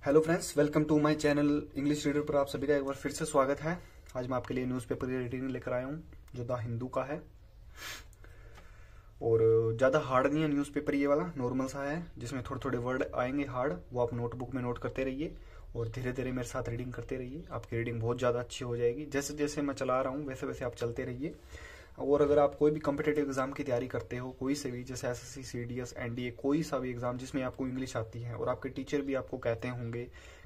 Hello friends, welcome to my channel English reader पर आप सभी का एक बार फिर से स्वागत है। आज मैं आपके लिए न्यूज़पेपर की रीडिंग लेकर आया हूँ जो द हिंदू का है। और ज़्यादा हार्ड नहीं है न्यूज़पेपर, ये वाला नॉर्मल सा है जिसमें थोड़े थोड़े वर्ड आएंगे हार्ड, वो आप नोटबुक में नोट करते रहिए और धीरे धीरे मेरे साथ रीडिंग करते रहिए। आपकी रीडिंग बहुत ज़्यादा अच्छी हो जाएगी। जैसे जैसे मैं चला रहा हूँ वैसे वैसे आप चलते रहिए। और अगर आप कोई भी कॉम्पिटेटिव एग्जाम की तैयारी करते हो, कोई से भी, जैसे एसएससी, सीडीएस, एनडीए, कोई सा भी एग्जाम जिसमें आपको इंग्लिश आती है और आपके टीचर भी आपको कहते होंगे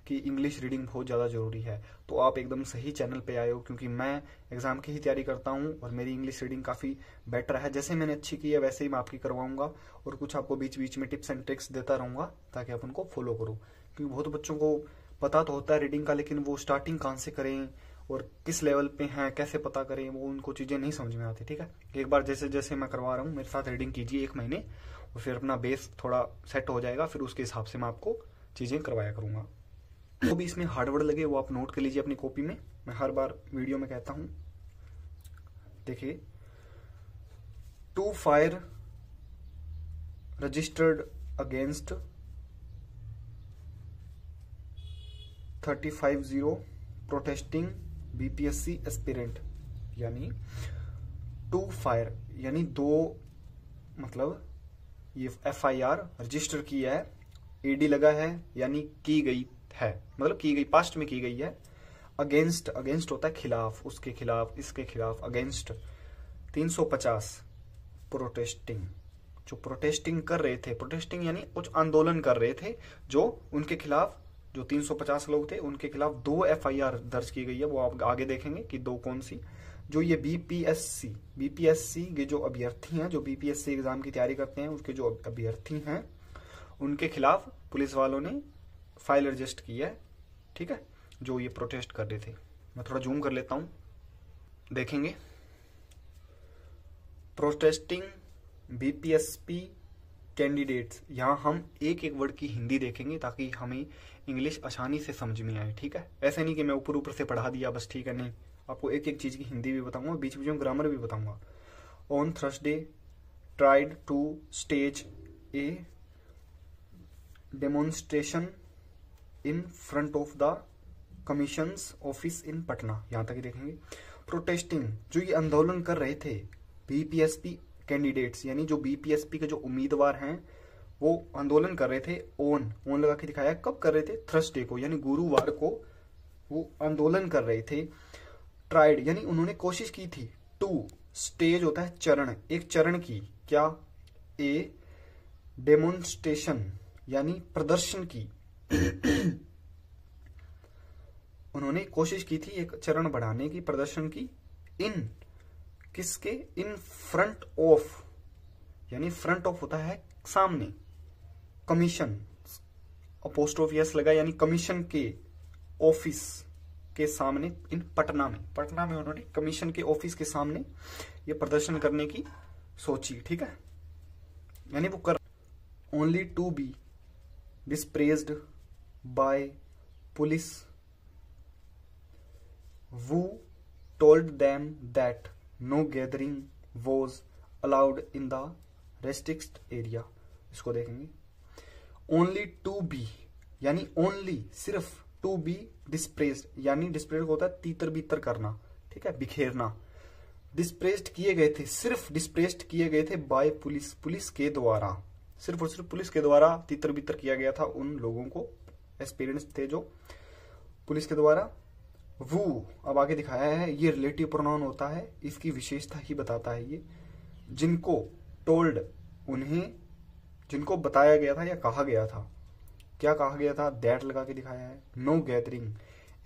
कि इंग्लिश रीडिंग बहुत ज़्यादा जरूरी है, तो आप एकदम सही चैनल पे आए हो। क्योंकि मैं एग्जाम की ही तैयारी करता हूँ और मेरी इंग्लिश रीडिंग काफ़ी बेटर है। जैसे मैंने अच्छी की है वैसे ही मैं आपकी करवाऊंगा और कुछ आपको बीच बीच में टिप्स एंड ट्रिक्स देता रहूंगा ताकि आप उनको फॉलो करो। क्योंकि बहुत बच्चों को पता तो होता है रीडिंग का, लेकिन वो स्टार्टिंग कहाँ से करें और किस लेवल पे हैं, कैसे पता करें, वो उनको चीज़ें नहीं समझ में आती। ठीक है, एक बार जैसे जैसे मैं करवा रहा हूँ मेरे साथ रीडिंग कीजिए 1 महीने, और फिर अपना बेस थोड़ा सेट हो जाएगा, फिर उसके हिसाब से मैं आपको चीज़ें करवाया करूँगा। जो भी इसमें हार्डवर्ड लगे वो आप नोट कर लीजिए अपनी कॉपी में। मैं हर बार वीडियो में कहता हूँ, देखिए, two FIRs registered against 350 protesting BPSC aspirant. यानी टू फायर यानी दो, मतलब ये FIR रजिस्टर किया है, AD लगा है यानी की गई है, मतलब की गई, पास्ट में की गई है। अगेंस्ट, अगेंस्ट होता है खिलाफ, उसके खिलाफ, इसके खिलाफ, अगेंस्ट 350 प्रोटेस्टिंग, जो प्रोटेस्टिंग कर रहे थे, प्रोटेस्टिंग यानी कुछ आंदोलन कर रहे थे, जो उनके खिलाफ, जो 350 लोग थे उनके खिलाफ 2 FIR दर्ज की गई है। वो आप आगे देखेंगे कि दो कौन सी। जो ये बीपीएससी के जो अभ्यर्थी हैं, जो बीपीएससी एग्जाम की तैयारी करते हैं, उसके जो अभ्यर्थी हैं उनके खिलाफ पुलिस वालों ने फाइल रजिस्टर की है। ठीक है, जो ये प्रोटेस्ट कर रहे थे। मैं थोड़ा जूम कर लेता हूं, देखेंगे। प्रोटेस्टिंग बीपीएससी कैंडिडेट्स, यहाँ हम एक एक वर्ड की हिंदी देखेंगे ताकि हमें इंग्लिश आसानी से समझ में आए। ठीक है, ऐसे नहीं कि मैं ऊपर ऊपर से पढ़ा दिया बस, ठीक है, नहीं, आपको एक एक चीज की हिंदी भी बताऊंगा, बीच बीच में ग्रामर भी बताऊंगा। On Thursday tried to stage a demonstration in front of the commission's office in Patna, यहां तक ही देखेंगे। प्रोटेस्टिंग, जो ये आंदोलन कर रहे थे, बीपीएससी कैंडिडेट्स यानी जो बीपीएससी के जो उम्मीदवार हैं वो आंदोलन कर रहे थे। ऑन लगा के दिखाया, कब कर रहे थे? थर्सडे को, यानी गुरुवार को वो आंदोलन कर रहे थे। ट्राइड यानी उन्होंने कोशिश की थी। टू, स्टेज होता है चरण, एक चरण की, क्या? ए डेमोन्स्ट्रेशन यानी प्रदर्शन की उन्होंने कोशिश की थी एक चरण बढ़ाने की, प्रदर्शन की। इन किसके? इन फ्रंट ऑफ, यानी फ्रंट ऑफ होता है सामने, कमीशन, अपोस्ट्रोफ यस लगा, यानी कमीशन के ऑफिस के सामने, इन पटना में उन्होंने कमीशन के ऑफिस के सामने ये प्रदर्शन करने की सोची। ठीक है, यानी वो कर, only to be dispersed by police who told them that no gathering was allowed in the restricted area। इसको देखेंगे। only to be यानी only, सिर्फ, to be dispraised यानी dispraised होता है तीतर बीतर करना, ठीक है, बिखेरना। डिस्प्रेस्ड किए गए थे, सिर्फ डिस्प्रेस्ड किए गए थे बाय पुलिस, पुलिस के द्वारा, सिर्फ और सिर्फ पुलिस के द्वारा तीतर बीतर किया गया था उन लोगों को, एस्पिरेंट्स थे जो पुलिस के द्वारा। वो अब आगे दिखाया है, ये रिलेटिव प्रोनाउन होता है, इसकी विशेषता ही बताता है ये। जिनको, टोल्ड, उन्हें, जिनको बताया गया था या कहा गया था, क्या कहा गया था? दैट लगा के दिखाया है। नो गैदरिंग,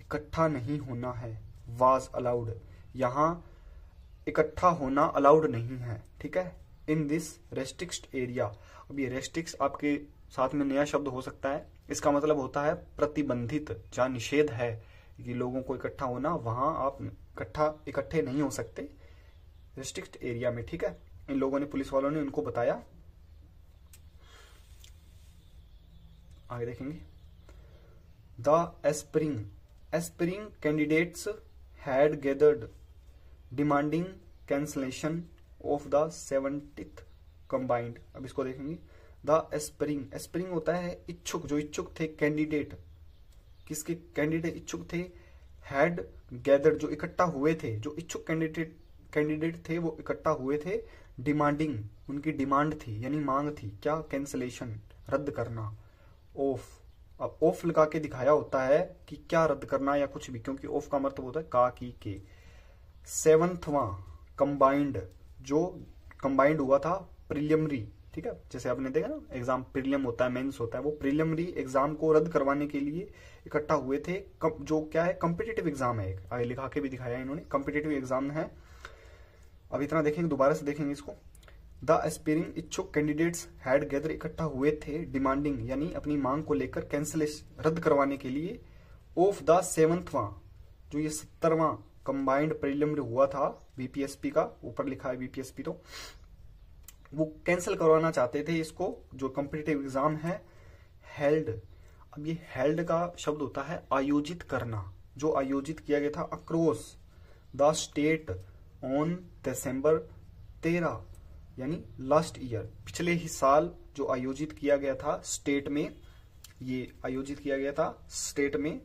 इकट्ठा नहीं होना है। वाज अलाउड, यहां इकट्ठा होना अलाउड नहीं है। ठीक है, इन दिस रेस्ट्रिक्ट एरिया। अब ये रेस्ट्रिक्ट आपके साथ में नया शब्द हो सकता है, इसका मतलब होता है प्रतिबंधित, जहां निषेध है कि लोगों को इकट्ठा होना, वहां आप इकट्ठे नहीं हो सकते, रेस्ट्रिक्ट एरिया में। ठीक है, इन लोगों ने, पुलिस वालों ने उनको बताया। आगे देखेंगे। The aspiring candidates had gathered demanding cancellation of the 70th combined. अब इसको देखेंगे। द एस्पिरिंग होता है इच्छुक, जो इच्छुक थे, कैंडिडेट किसके कैंडिडेट इच्छुक थे, हैड गैदर्ड जो इकट्ठा हुए थे, जो इच्छुक कैंडिडेट थे वो इकट्ठा हुए थे, डिमांडिंग उनकी डिमांड थी यानी मांग थी, क्या, कैंसलेशन रद्द करना, ऑफ। अब ऑफ लगा के दिखाया होता है कि क्या रद्द करना या कुछ भी, क्योंकि ऑफ का मतलब होता है का, की, के। सेवंथवां कंबाइंड, जो कंबाइंड हुआ था प्रीलिमिनरी, ठीक है, जैसे आपने देखा ना एग्जाम प्रीलिम होता है, मेंस होता है, वो प्रीलिमिनरी एग्जाम को रद्द करवाने के लिए इकट्ठा हुए थे। जो क्या है, कॉम्पिटिटिव एग्जाम है, एक आगे लिखा के भी दिखाया इन्होंने, कॉम्पिटिटिव एग्जाम है। अब इतना देखेंगे, दोबारा से देखेंगे इसको। द एस्पिरिंग इच्छुक कैंडिडेट्स हैड गैदर इकट्ठा हुए थे, डिमांडिंग यानी अपनी मांग को लेकर, कैंसलेशन रद्द करवाने के लिए, ऑफ द सेवंथवां जो ये 70वां कंबाइंड प्रीलिमिनरी हुआ था बीपीएसपी का, ऊपर लिखा है बीपीएसपी, तो वो कैंसिल करवाना चाहते थे इसको, जो कॉम्पिटिटिव एग्जाम है, हेल्ड। अब ये हेल्ड का शब्द होता है आयोजित करना, जो आयोजित किया गया था across the state on December 13 यानी लास्ट ईयर, पिछले ही साल जो आयोजित किया गया था स्टेट में, ये आयोजित किया गया था स्टेट में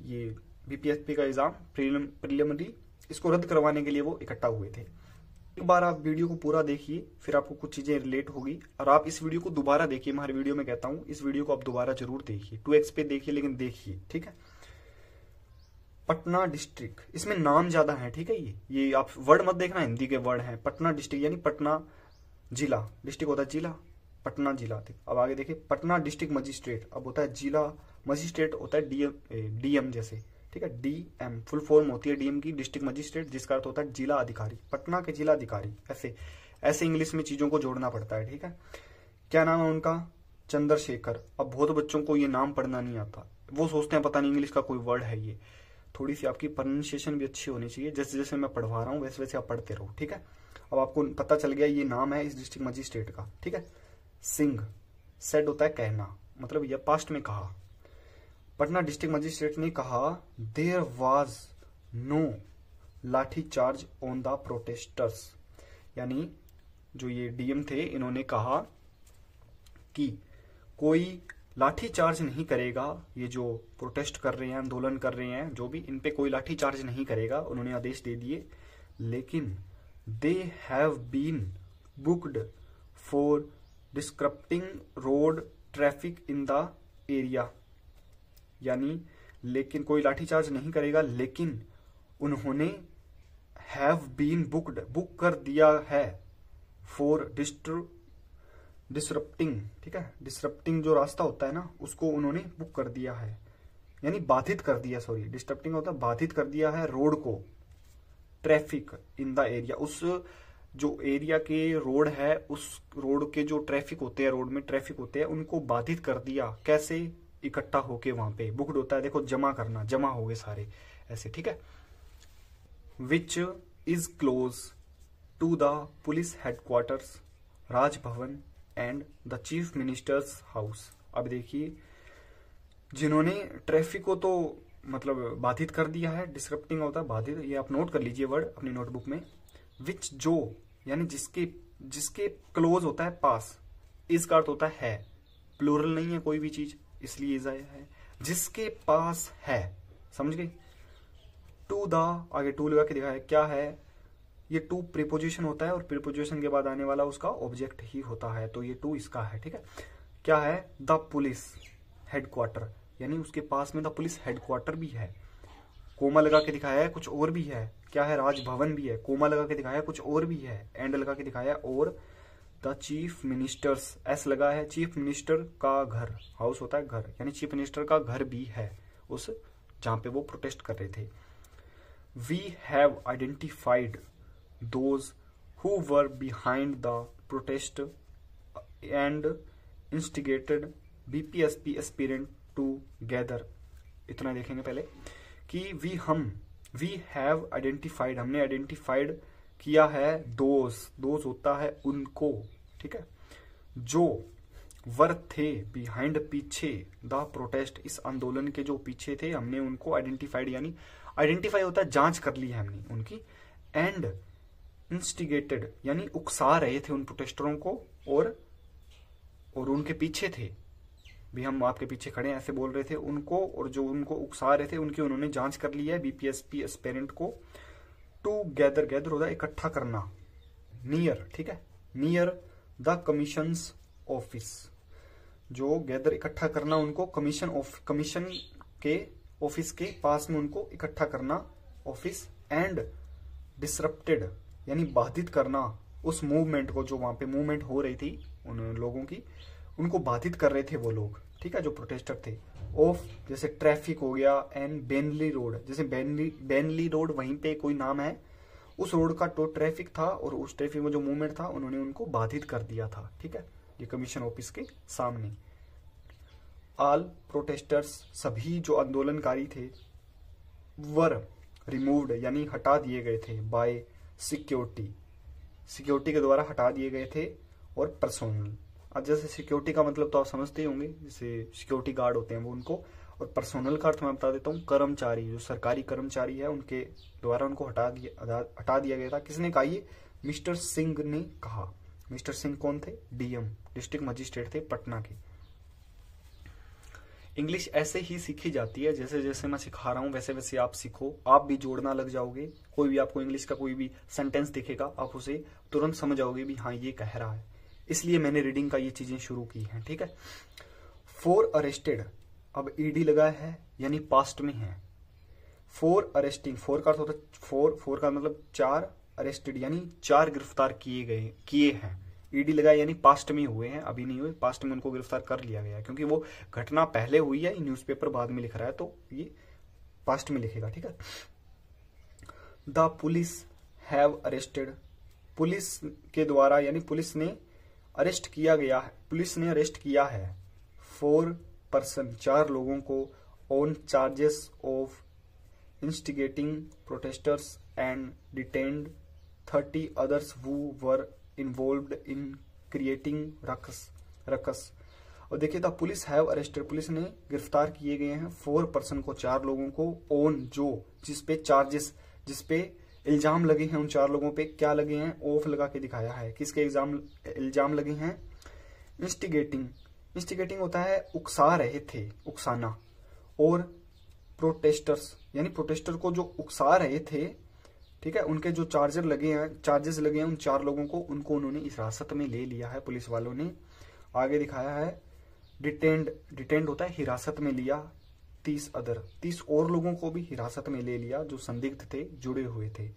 ये बीपीएसपी का एग्जाम प्रीलिमिनरी, इसको रद्द करवाने के लिए वो इकट्ठा हुए थे। एक बार आप वीडियो को पूरा देखिए, फिर आपको कुछ चीजें रिलेट होगी, और आप इस वीडियो को दोबारा देखिए। मैं हर वीडियो में कहता हूं इस वीडियो को आप दोबारा जरूर देखिए, 2x पे देखिए, लेकिन देखिए, ठीक है। पटना डिस्ट्रिक्ट, इसमें नाम ज्यादा है, ठीक है। ये आप वर्ड मत देखना, हिंदी के वर्ड हैं। पटना डिस्ट्रिक्ट यानी पटना जिला, डिस्ट्रिक्ट होता है जिला, पटना जिला। अब आगे देखिए, पटना डिस्ट्रिक्ट मजिस्ट्रेट, अब होता है जिला मजिस्ट्रेट, होता है डीएम जैसे, ठीक है, डीएम फुल फॉर्म होती है डीएम की, डिस्ट्रिक्ट मजिस्ट्रेट, जिसका अर्थ होता है जिला अधिकारी, पटना के जिला अधिकारी। ऐसे ऐसे इंग्लिश में चीजों को जोड़ना पड़ता है, ठीक है। क्या नाम है उनका, चंद्रशेखर। अब बहुत बच्चों को ये नाम पढ़ना नहीं आता, वो सोचते हैं पता नहीं इंग्लिश का कोई वर्ड है ये। थोड़ी सी आपकी प्रोनाउंसिएशन भी अच्छी होनी चाहिए, जैसे जैसे मैं पढ़वा रहा हूँ वैसे वैसे आप पढ़ते रहो, ठीक है। अब आपको पता चल गया ये नाम है इस डिस्ट्रिक्ट मजिस्ट्रेट का, ठीक है। सिंह, सेड होता है कहना, मतलब यह पास्ट में कहा। पटना डिस्ट्रिक्ट मजिस्ट्रेट ने कहा, देयर वाज नो लाठी चार्ज ऑन द प्रोटेस्टर्स, यानी जो ये डीएम थे इन्होंने कहा कि कोई लाठी चार्ज नहीं करेगा, ये जो प्रोटेस्ट कर रहे हैं, आंदोलन कर रहे हैं, जो भी, इन पे कोई लाठी चार्ज नहीं करेगा, उन्होंने आदेश दे दिए। लेकिन they have been booked for disrupting road traffic in the area, यानी लेकिन कोई लाठीचार्ज नहीं करेगा, लेकिन उन्होंने हैव बीन बुक्ड, बुक कर दिया है, फॉर डिसरप्टिंग, ठीक है, डिसरप्टिंग जो रास्ता होता है ना, उसको उन्होंने बुक कर दिया है, यानी बाधित कर दिया, सॉरी, डिस्टर्बिंग होता है बाधित कर दिया है रोड को, ट्रैफिक इन द एरिया, उस जो एरिया के रोड है, उस रोड के जो ट्रैफिक होते हैं, रोड में ट्रैफिक होते हैं, उनको बाधित कर दिया। कैसे, इकट्ठा होके वहां पे, बुक्ड होता है देखो जमा करना, जमा हो गए सारे ऐसे, ठीक है। Which is close to the police headquarters, Raj Bhavan and the chief minister's house. अब देखिए, जिन्होंने ट्रैफिक को तो मतलब बाधित कर दिया है, डिस्क्रप्टिंग होता है बाधित, ये आप नोट कर लीजिए वर्ड अपनी नोटबुक में। विच जो यानी जिसके क्लोज होता है पास, इस का अर्थ होता है प्लूरल नहीं है कोई भी चीज, इसलिए इज आया है, जिसके पास है, समझ गए। टू द, आगे टू लगा के दिखाया, क्या है ये, टू प्रीपोजिशन होता है, और प्रीपोजिशन के बाद आने वाला उसका ऑब्जेक्ट ही होता है, तो ये टू इसका है, ठीक है। क्या है, द पुलिस हेडक्वार्टर, यानी उसके पास में द पुलिस हेडक्वार्टर भी है। कोमा लगा के दिखाया है, कुछ और भी है, क्या है, राजभवन भी है, कोमा लगा के दिखाया है, कुछ और भी है, एंड लगा के दिखाया, और द चीफ मिनिस्टर्स, एस लगा है, चीफ मिनिस्टर का घर, हाउस होता है घर, यानी चीफ मिनिस्टर का घर भी है उस जहां पे वो प्रोटेस्ट कर रहे थे। We have identified those who were behind the protest and instigated BPSP aspirant to gather. इतना देखेंगे पहले कि वी हैव आइडेंटिफाइड, हमने आइडेंटिफाइड किया है, दोज होता है उनको, ठीक है, जो वर थे बिहाइंड पीछे, द प्रोटेस्ट इस आंदोलन के जो पीछे थे, हमने उनको आइडेंटिफाइड, यानी आइडेंटिफाई होता है जांच कर ली है हमने उनकी, एंड इंस्टिगेटेड यानी उकसा रहे थे उन प्रोटेस्टरों को, और उनके पीछे थे, भी हम आपके पीछे खड़े हैं, ऐसे बोल रहे थे उनको, और जो उनको उकसा रहे थे उनकी उन्होंने जांच कर ली है बीपीएससी एस्पिरेंट को। टू गैदर, गैदर होता है इकट्ठा करना, नियर, ठीक है, नियर द कमीशंस ऑफिस, जो गैदर इकट्ठा करना उनको कमीशन के ऑफिस के पास में उनको इकट्ठा करना ऑफिस, एंड डिसरप्टेड यानी बाधित करना उस मूवमेंट को, जो वहां पे मूवमेंट हो रही थी उन लोगों की, उनको बाधित कर रहे थे वो लोग, ठीक है, जो प्रोटेस्टर थे। ऑफ जैसे ट्रैफिक हो गया, एंड बेनली रोड, जैसे बेनली रोड वहीं पे कोई नाम है, उस रोड का तो ट्रैफिक था और उस ट्रैफिक में जो मूवमेंट था उन्होंने उनको बाधित कर दिया था, ठीक है, ये कमीशन ऑफिस के सामने। ऑल प्रोटेस्टर्स, सभी जो आंदोलनकारी थे, वर रिमूव्ड यानी हटा दिए गए थे, बाय सिक्योरिटी, सिक्योरिटी के द्वारा हटा दिए गए थे, और पर्सोनल, अब जैसे सिक्योरिटी का मतलब तो आप समझते ही होंगे, जैसे सिक्योरिटी गार्ड होते हैं वो उनको, और पर्सोनल का अर्थ मैं बता देता हूँ, कर्मचारी, जो सरकारी कर्मचारी है उनके द्वारा उनको हटा दिया गया था। किसने कहा ये? मिस्टर सिंह ने कहा। मिस्टर सिंह कौन थे? डीएम, डिस्ट्रिक्ट मजिस्ट्रेट थे पटना के। इंग्लिश ऐसे ही सीखी जाती है, जैसे जैसे मैं सिखा रहा हूँ वैसे वैसे आप सीखो, आप भी जोड़ना लग जाओगे। कोई भी आपको इंग्लिश का कोई भी सेंटेंस दिखेगा आप उसे तुरंत समझ जाओगे भी हाँ ये कह रहा है, इसलिए मैंने रीडिंग का ये चीजें शुरू की हैं, ठीक है। फॉर अरेस्टेड, अब ईडी लगा है यानी पास्ट में है। फॉर अरेस्टिंग, फोर का अर्थ होता है फोर का मतलब चार, अरेस्टेड यानी चार गिरफ्तार किए हैं। ईडी लगा यानी पास्ट में हुए हैं, अभी नहीं हुए, पास्ट में उनको गिरफ्तार कर लिया गया है, क्योंकि वो घटना पहले हुई है, न्यूज़पेपर बाद में लिख रहा है तो ये पास्ट में लिखेगा, ठीक है। The police have arrested, police के द्वारा यानी पुलिस ने अरेस्ट किया गया है, पुलिस ने अरेस्ट किया है 4 पर्सन, 4 लोगों को, on charges of instigating protesters and detained 30 others who were involved in creating ruckus। और देखिए the police have arrested, police ने गिरफ्तार किए गए हैं 4 पर्सन को, 4 लोगों को, ऑन जो जिसपे चार्जेस, जिसपे इल्जाम लगे हैं, उन 4 लोगों पे क्या लगे हैं? ऑफ लगा के दिखाया है। किसके इल्जाम लगे हैं? इंस्टिगेटिंग, इंस्टिगेटिंग होता है उकसा रहे थे, उकसाना, और प्रोटेस्टर्स यानी प्रोटेस्टर को जो उकसा रहे थे, ठीक है, उनके जो चार्जेस लगे हैं उन 4 लोगों को, उनको उन्होंने हिरासत में ले लिया है पुलिस वालों ने। आगे दिखाया है डिटेंड होता है हिरासत में लिया 30 और लोगों को भी हिरासत में ले लिया जो संदिग्ध थे, जुड़े हुए थे।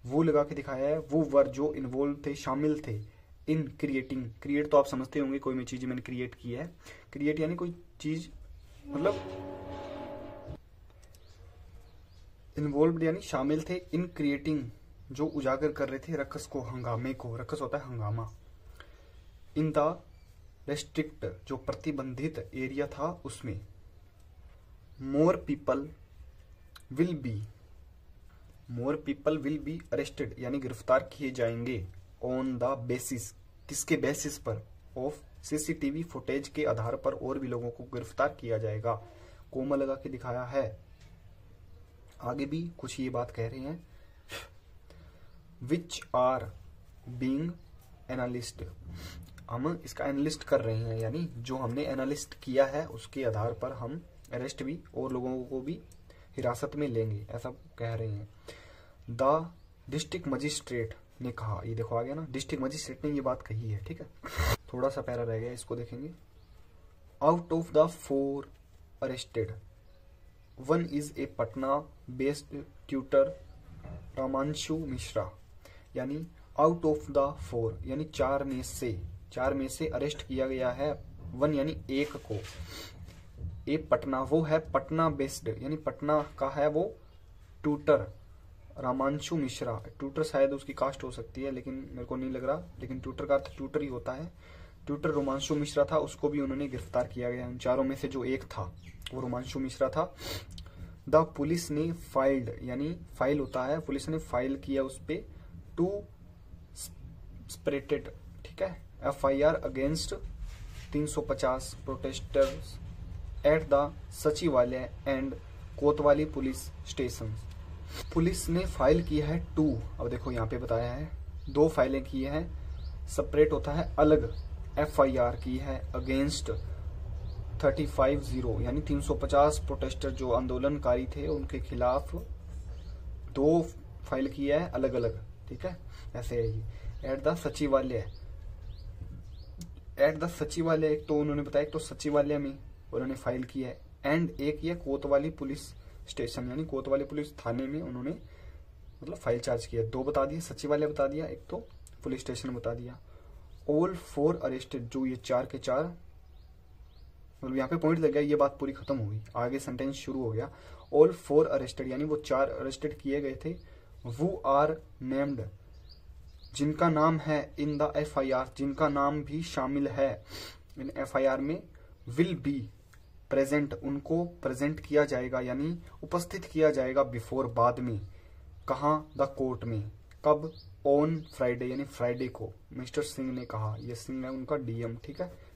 वो लगा के दिखाया है, वो वर जो इन्वॉल्व थे, शामिल थे, इन क्रिएटिंग, क्रिएट तो आप समझते होंगे, कोई भी चीज मैंने क्रिएट की है, क्रिएट यानी कोई चीज मतलब इन्वॉल्व यानी शामिल थे, इन क्रिएटिंग जो उजागर कर रहे थे रक्स को, हंगामे को, रक्स होता है हंगामा, इन द रेस्ट्रिक्ट जो प्रतिबंधित एरिया था उसमें, more people will be arrested यानी गिरफ्तार किए जाएंगे, ऑन द बेसिस, किसके बेसिस पर? ऑफ सीसीटीवी फुटेज के आधार पर और भी लोगों को गिरफ्तार किया जाएगा। कोमा लगा के दिखाया है। आगे भी कुछ ये बात कह रहे हैं, विच आर बीइंग एनालिस्ट, हम इसका एनालिस्ट कर रहे हैं, यानी जो हमने एनालिस्ट किया है उसके आधार पर हम अरेस्ट भी और लोगों को भी हिरासत में लेंगे, ऐसा कह रहे हैं। द डिस्ट्रिक्ट मजिस्ट्रेट ने कहा, ये देखो आ गया ना, डिस्ट्रिक्ट मजिस्ट्रेट ने ये बात कही है, ठीक है। थोड़ा सा पैरा रह गया, इसको देखेंगे। Out of the 4 arrested, 1 is a Patna based tutor Ramanshu Mishra, यानी आउट ऑफ द 4 यानी 4 में से अरेस्ट किया गया है 1 यानी 1 को, एक पटना, वो है पटना बेस्ड यानी पटना का है वो ट्यूटर रामांशु मिश्रा, ट्यूटर शायद उसकी कास्ट हो सकती है लेकिन मेरे को नहीं लग रहा, लेकिन ट्यूटर का अर्थ ट्यूटर ही होता है। ट्यूटर रोमांशु मिश्रा था, उसको भी उन्होंने गिरफ्तार किया गया। उन 4 में से जो एक था वो रोमांशु मिश्रा था। द पुलिस ने फाइल्ड यानी फाइल होता है, पुलिस ने फाइल किया उस पे 2 स्प्रेटेड, ठीक है, FIR against 350 protesters at the सचिवालय एंड कोतवाली पुलिस स्टेशन। पुलिस ने फाइल किया है 2, अब देखो यहाँ पे बताया है 2 फाइलें की हैं, सेपरेट होता है अलग, FIR की है अगेंस्ट 350 यानी 350 प्रोटेस्टर जो आंदोलनकारी थे उनके खिलाफ 2 फाइल किया है अलग अलग, ठीक है। ऐसे है ये एट द सचिवालय, एक तो उन्होंने बताया, एक तो सचिवालय में उन्होंने फाइल की है, एंड एक ये कोतवाली पुलिस स्टेशन यानी कोतवाली पुलिस थाने में उन्होंने मतलब फाइल चार्ज किया। 2 बता दिए, सचिवालय बता दिया, एक तो पुलिस स्टेशन बता दिया। ऑल 4 अरेस्टेड, जो ये 4 के 4 मतलब यहाँ पे पॉइंट लग गया, ये बात पूरी खत्म हो गई, आगे सेंटेंस शुरू हो गया। ऑल 4 अरेस्टेड यानी वो 4 अरेस्टेड किए गए थे। वो आर नेम्ड, जिनका नाम है इन द FIR, जिनका नाम भी शामिल है इन FIR में, विल बी प्रेजेंट, उनको प्रेजेंट किया जाएगा यानी उपस्थित किया जाएगा, बिफोर बाद में, कहाँ, द कोर्ट में, कब, ऑन फ्राइडे यानी फ्राइडे को, मिस्टर सिंह ने कहा, ये सिंह है उनका DM, ठीक है।